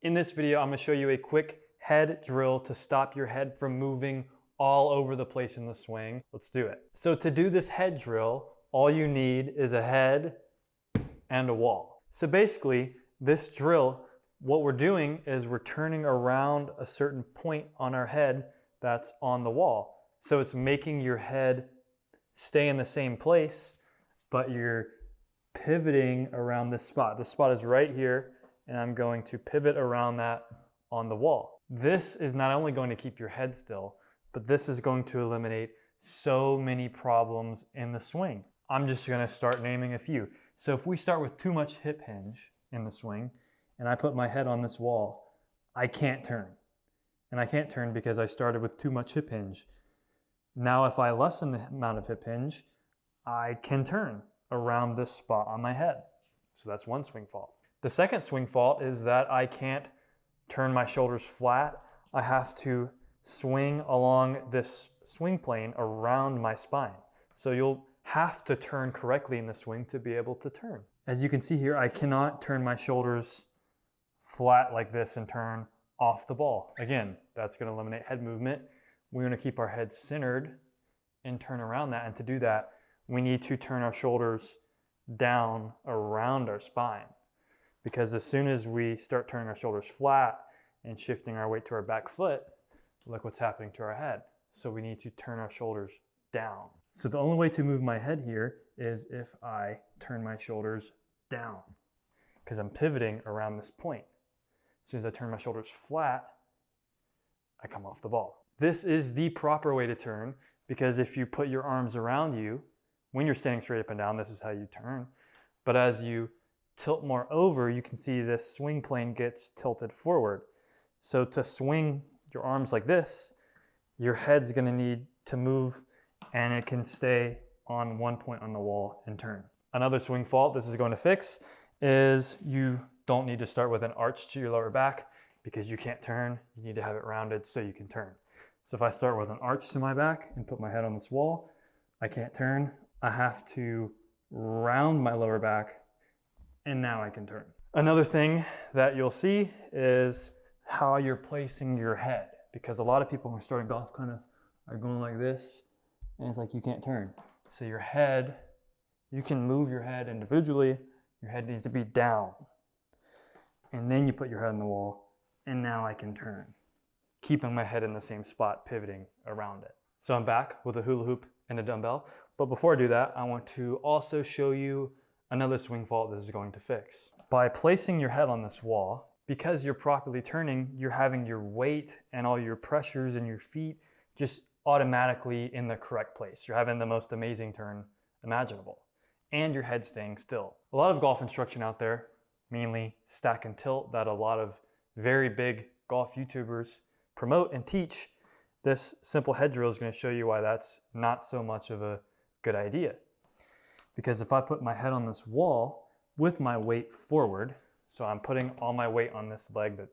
In this video, I'm going to show you a quick head drill to stop your head from moving all over the place in the swing. Let's do it. So to do this head drill, all you need is a head and a wall. So basically, this drill, what we're doing is we're turning around a certain point on our head that's on the wall. So it's making your head stay in the same place, but you're pivoting around this spot. This spot is right here, and I'm going to pivot around that on the wall. This is not only going to keep your head still, but this is going to eliminate so many problems in the swing. I'm just going to start naming a few. So if we start with too much hip hinge in the swing, and I put my head on this wall, I can't turn. And I can't turn because I started with too much hip hinge. Now if I lessen the amount of hip hinge, I can turn around this spot on my head. So that's one swing fault. The second swing fault is that I can't turn my shoulders flat. I have to swing along this swing plane around my spine. So you'll have to turn correctly in the swing to be able to turn. As you can see here, I cannot turn my shoulders flat like this and turn off the ball. Again, that's going to eliminate head movement. We're going to keep our head centered and turn around that. And to do that, we need to turn our shoulders down around our spine. Because as soon as we start turning our shoulders flat and shifting our weight to our back foot, look what's happening to our head. So we need to turn our shoulders down. So the only way to move my head here is if I turn my shoulders down, because I'm pivoting around this point. As soon as I turn my shoulders flat, I come off the ball. This is the proper way to turn, because if you put your arms around you, when you're standing straight up and down, this is how you turn. But as you tilt more over, you can see this swing plane gets tilted forward. So to swing your arms like this, your head's gonna need to move, and it can stay on one point on the wall and turn. Another swing fault this is going to fix is you don't need to start with an arch to your lower back because you can't turn. You need to have it rounded so you can turn. So if I start with an arch to my back and put my head on this wall, I can't turn. I have to round my lower back, and now I can turn. Another thing that you'll see is how you're placing your head, because a lot of people who are starting golf kind of are going like this, and it's like you can't turn. So your head, you can move your head individually. Your head needs to be down. And then you put your head on the wall, and now I can turn, keeping my head in the same spot, pivoting around it. So I'm back with a hula hoop and a dumbbell. But before I do that, I want to also show you another swing fault this is going to fix. By placing your head on this wall, because you're properly turning, you're having your weight and all your pressures in your feet just automatically in the correct place. You're having the most amazing turn imaginable, and your head staying still. A lot of golf instruction out there, mainly stack and tilt, that a lot of very big golf YouTubers promote and teach. This simple head drill is going to show you why that's not so much of a good idea. Because if I put my head on this wall with my weight forward, so I'm putting all my weight on this leg that,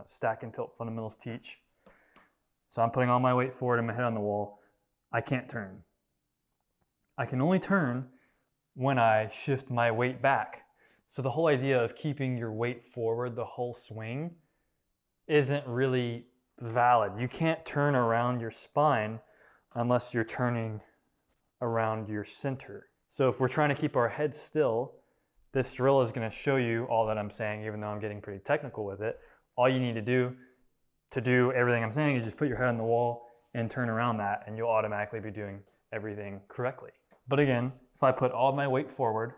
stack and tilt fundamentals teach. So I'm putting all my weight forward and my head on the wall, I can't turn. I can only turn when I shift my weight back. So the whole idea of keeping your weight forward the whole swing isn't really valid. You can't turn around your spine unless you're turning around your center. So if we're trying to keep our head still, this drill is going to show you all that I'm saying, even though I'm getting pretty technical with it. All you need to do everything I'm saying is just put your head on the wall and turn around that, and you'll automatically be doing everything correctly. But again, if I put all my weight forward,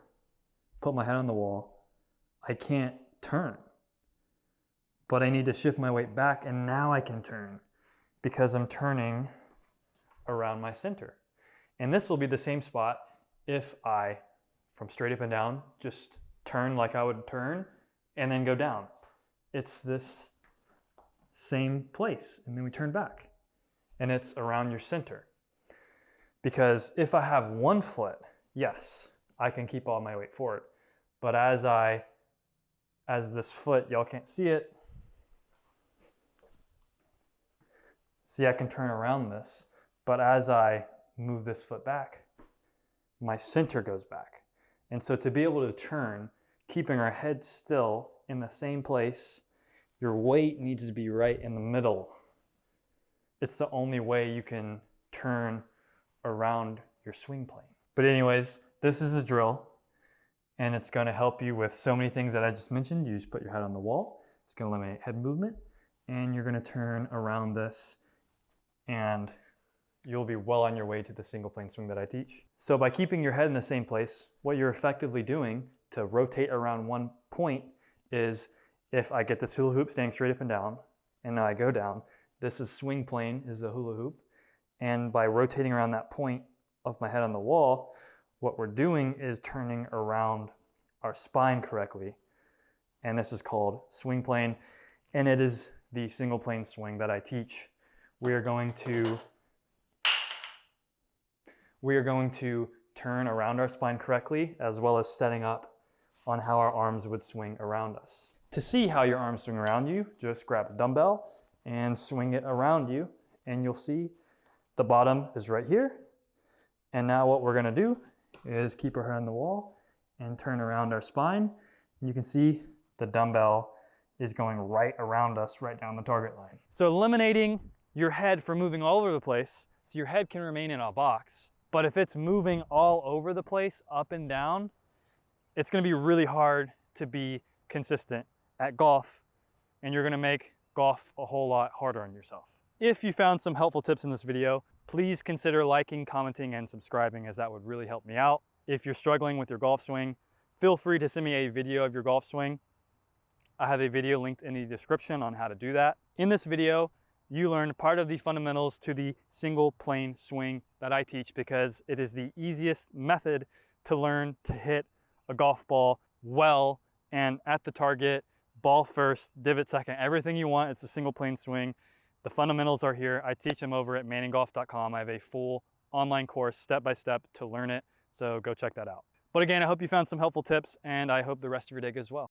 put my head on the wall, I can't turn. But I need to shift my weight back, and now I can turn because I'm turning around my center. And this will be the same spot if I, from straight up and down, just turn like I would turn and then go down. It's this same place, and then we turn back. And it's around your center. Because if I have one foot, yes, I can keep all my weight forward. But as this foot, y'all can't see it, see, I can turn around this, but as I move this foot back, my center goes back. And so to be able to turn, keeping our head still in the same place Your weight needs to be right in the middle. It's the only way you can turn around your swing plane. But anyways, this is a drill, and it's gonna help you with so many things that I just mentioned. You just put your head on the wall. It's gonna eliminate head movement, and you're gonna turn around this, and you'll be well on your way to the single plane swing that I teach. So by keeping your head in the same place, what you're effectively doing to rotate around one point is, if I get this hula hoop staying straight up and down, and now I go down, this is swing plane is the hula hoop. And by rotating around that point of my head on the wall, what we're doing is turning around our spine correctly. And this is called swing plane. And it is the single plane swing that I teach. We are going to turn around our spine correctly, as well as setting up on how our arms would swing around us. To see how your arms swing around you, just grab a dumbbell and swing it around you, and you'll see the bottom is right here. And now what we're gonna do is keep our head on the wall and turn around our spine. And you can see the dumbbell is going right around us, right down the target line. So eliminating your head from moving all over the place, so your head can remain in a box. But if it's moving all over the place, up and down, it's gonna be really hard to be consistent at golf, and you're gonna make golf a whole lot harder on yourself. If you found some helpful tips in this video, please consider liking, commenting, and subscribing, as that would really help me out. If you're struggling with your golf swing, feel free to send me a video of your golf swing. I have a video linked in the description on how to do that. In this video, you learned part of the fundamentals to the single plane swing that I teach, because it is the easiest method to learn to hit a golf ball well and at the target, ball first, divot second, everything you want. It's a single plane swing. The fundamentals are here. I teach them over at manninggolf.com. I have a full online course, step-by-step, to learn it. So go check that out. But again, I hope you found some helpful tips, and I hope the rest of your day goes well.